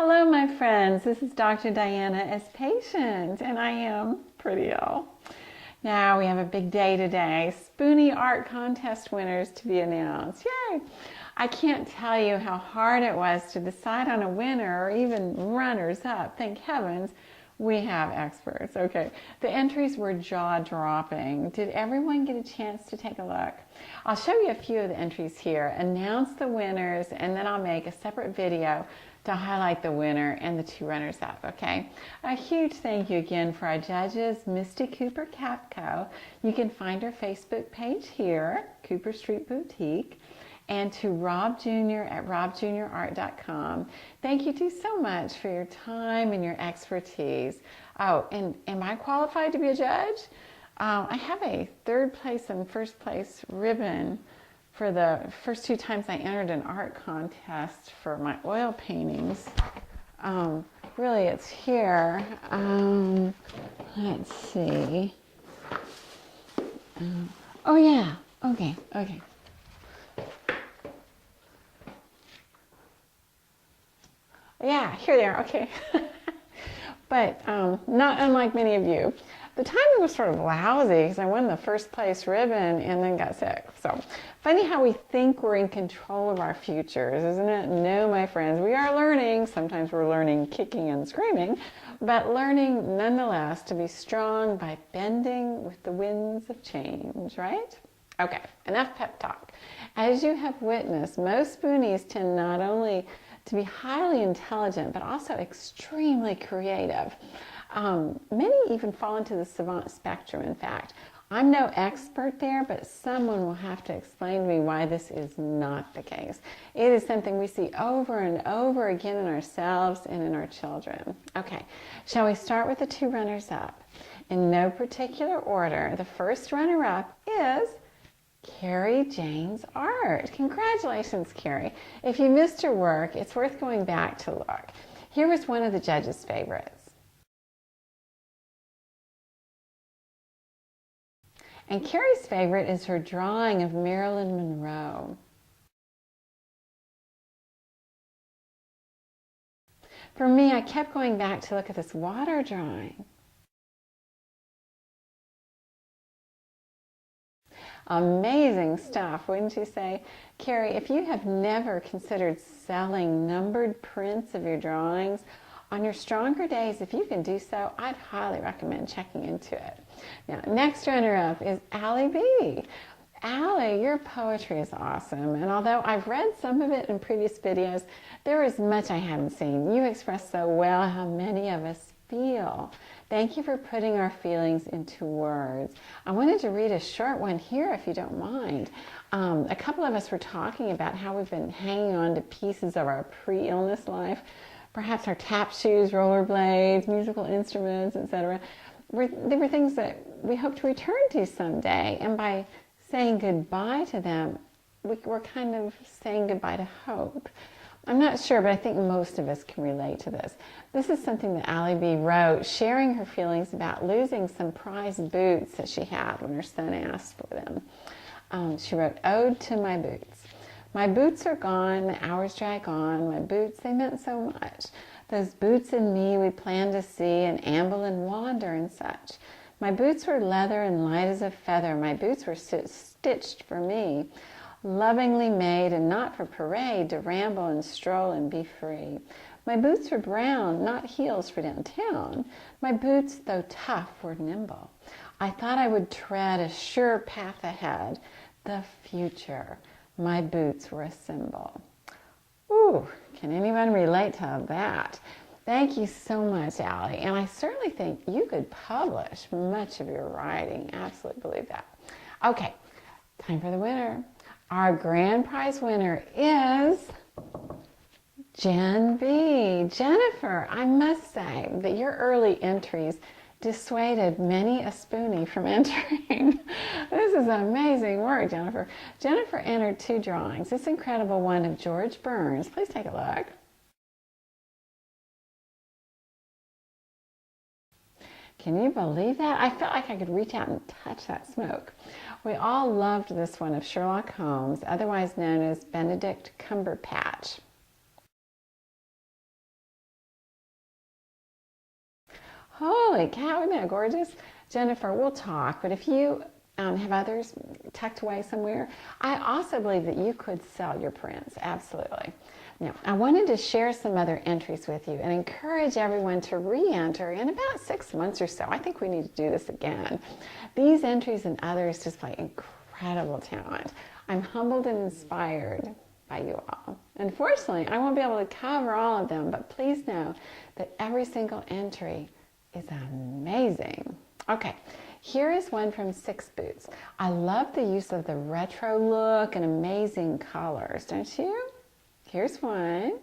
Hello, my friends. This is Dr. Diana as patient, and I am pretty ill. Now we have a big day today. Spoonie Art contest winners to be announced. Yay! I can't tell you how hard it was to decide on a winner or even runners up. Thank heavens we have experts. Okay, the entries were jaw-dropping. Did everyone get a chance to take a look? I'll show you a few of the entries here, announce the winners, and then I'll make a separate video to highlight the winner and the two runners-up, okay? A huge thank you again for our judges, Misty Cooper Capco. You can find her Facebook page here, Cooper Street Boutique, and to Rob Jr. at robjrart.com. Thank you two so much for your time and your expertise. Oh, and am I qualified to be a judge? I have a third place and first place ribbon for the first two times I entered an art contest for my oil paintings. Really, it's here. Let's see. Oh yeah, okay. Yeah, here they are, okay. But not unlike many of you. The timing was sort of lousy because I won the first place ribbon and then got sick. So funny how we think we're in control of our futures, isn't it? No, my friends, we are learning. Sometimes we're learning kicking and screaming, but learning nonetheless to be strong by bending with the winds of change, right? Okay, enough pep talk. As you have witnessed, most Spoonies tend not only to be highly intelligent, but also extremely creative. Many even fall into the savant spectrum, in fact. I'm no expert there, but someone will have to explain to me why this is not the case. It is something we see over and over again in ourselves and in our children. Okay, shall we start with the two runners-up? In no particular order, the first runner-up is Carrie Jane's Art. Congratulations, Carrie. If you missed her work, it's worth going back to look. Here was one of the judges' favorites. And Carrie's favorite is her drawing of Marilyn Monroe. For me, I kept going back to look at this water drawing. Amazing stuff, wouldn't you say? Carrie, if you have never considered selling numbered prints of your drawings, on your stronger days, if you can do so, I'd highly recommend checking into it. Now, next runner-up is Allie B. Allie, your poetry is awesome, and although I've read some of it in previous videos, there is much I haven't seen. You express so well how many of us feel. Thank you for putting our feelings into words. I wanted to read a short one here, if you don't mind. A couple of us were talking about how we've been hanging on to pieces of our pre-illness life, perhaps our tap shoes, rollerblades, musical instruments, etc. They were things that we hope to return to someday, and by saying goodbye to them, we're kind of saying goodbye to hope. I'm not sure, but I think most of us can relate to this. This is something that Allie B wrote, sharing her feelings about losing some prized boots that she had when her son asked for them. She wrote, "Ode to my boots. My boots are gone, the hours drag on, my boots, they meant so much. Those boots and me we planned to see and amble and wander and such. My boots were leather and light as a feather, my boots were stitched for me, lovingly made and not for parade, to ramble and stroll and be free. My boots were brown, not heels for downtown. My boots, though tough, were nimble. I thought I would tread a sure path ahead, the future. My boots were a symbol." Ooh, can anyone relate to that? Thank you so much, Allie. And I certainly think you could publish much of your writing. Absolutely believe that. Okay, time for the winner. Our grand prize winner is Jen B. Jennifer, I must say that your early entries dissuaded many a Spoonie from entering. This is amazing work, Jennifer. Jennifer entered two drawings. This incredible one of George Burns. Please take a look. Can you believe that? I felt like I could reach out and touch that smoke. We all loved this one of Sherlock Holmes, otherwise known as Benedict Cumberbatch. Holy cow, isn't that gorgeous? Jennifer, we'll talk, but if you have others tucked away somewhere, I also believe that you could sell your prints, absolutely. Now, I wanted to share some other entries with you and encourage everyone to re-enter in about 6 months or so. I think we need to do this again. These entries and others display incredible talent. I'm humbled and inspired by you all. Unfortunately, I won't be able to cover all of them, but please know that every single entry is amazing. Okay, here is one from Six Boots. I love the use of the retro look and amazing colors, don't you? Here's one.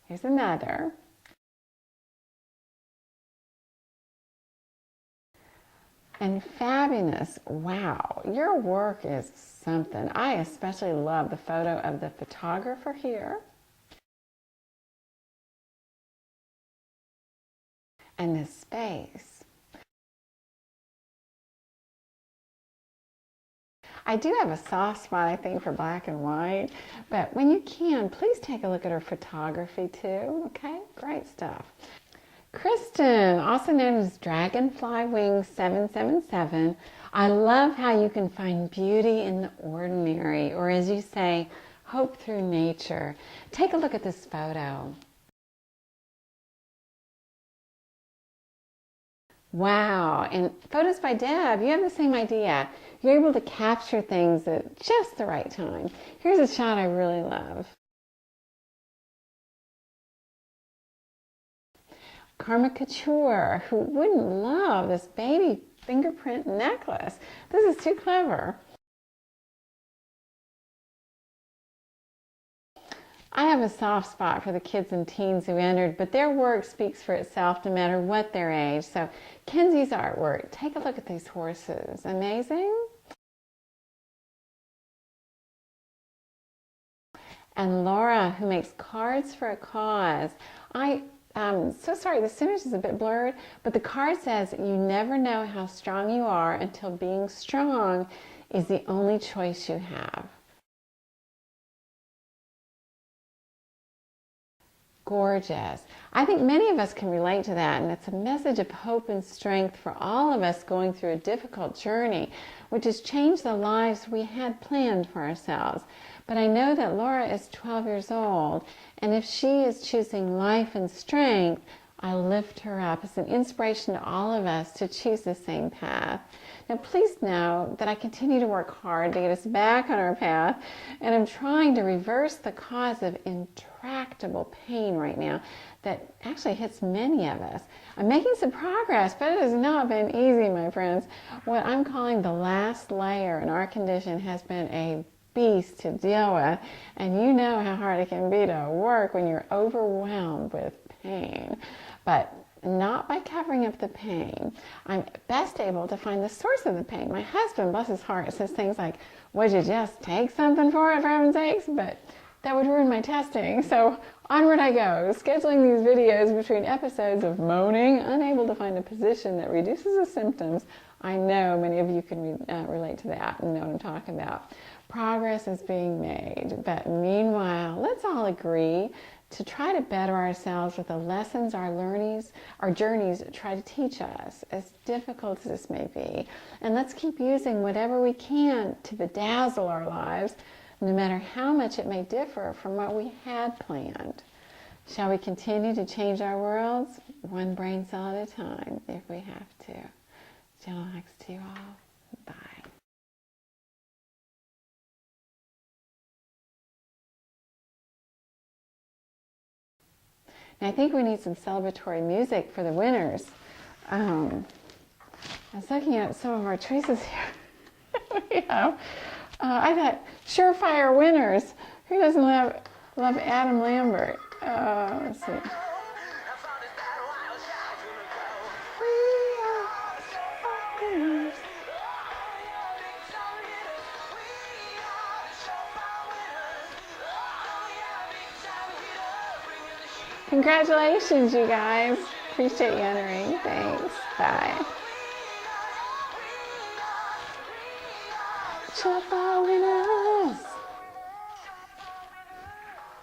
Here's another. And fabulous. Wow, your work is something. I especially love the photo of the photographer here. And this space. I do have a soft spot, I think, for black and white, but when you can, please take a look at her photography too, okay? Great stuff. Kristen, also known as Dragonfly Wings 777, I love how you can find beauty in the ordinary, or as you say, hope through nature. Take a look at this photo. Wow, and photos by Deb, you have the same idea. You're able to capture things at just the right time. Here's a shot I really love. Karma Couture, who wouldn't love this baby fingerprint necklace? This is too clever. I have a soft spot for the kids and teens who entered, but their work speaks for itself no matter what their age. So Kenzie's artwork, take a look at these horses. Amazing. And Laura, who makes cards for a cause. So sorry, this image is a bit blurred, but the card says, you never know how strong you are until being strong is the only choice you have. Gorgeous. I think many of us can relate to that, and it's a message of hope and strength for all of us going through a difficult journey, which has changed the lives we had planned for ourselves. But I know that Laura is 12 years old, and if she is choosing life and strength, I lift her up as an inspiration to all of us to choose the same path. Now, please know that I continue to work hard to get us back on our path, and I'm trying to reverse the cause of intractable pain right now that actually hits many of us. I'm making some progress, but it has not been easy, my friends. What I'm calling the last layer in our condition has been a beast to deal with, and you know how hard it can be to work when you're overwhelmed with pain. But not by covering up the pain. I'm best able to find the source of the pain. My husband, bless his heart, says things like, would you just take something for it, for heaven's sakes? But that would ruin my testing. So onward I go, scheduling these videos between episodes of moaning, unable to find a position that reduces the symptoms. I know many of you can relate to that and know what I'm talking about. Progress is being made, but meanwhile, let's all agree to try to better ourselves with the lessons our journeys try to teach us, as difficult as this may be. And let's keep using whatever we can to bedazzle our lives, no matter how much it may differ from what we had planned. Shall we continue to change our worlds, one brain cell at a time, if we have to? Gentle hugs to you all. Bye. And I think we need some celebratory music for the winners. I was looking at some of our choices here. We have, I thought, surefire winners. Who doesn't love Adam Lambert? Let's see. Congratulations, you guys. Appreciate you entering. Thanks. Bye. Surefire winner.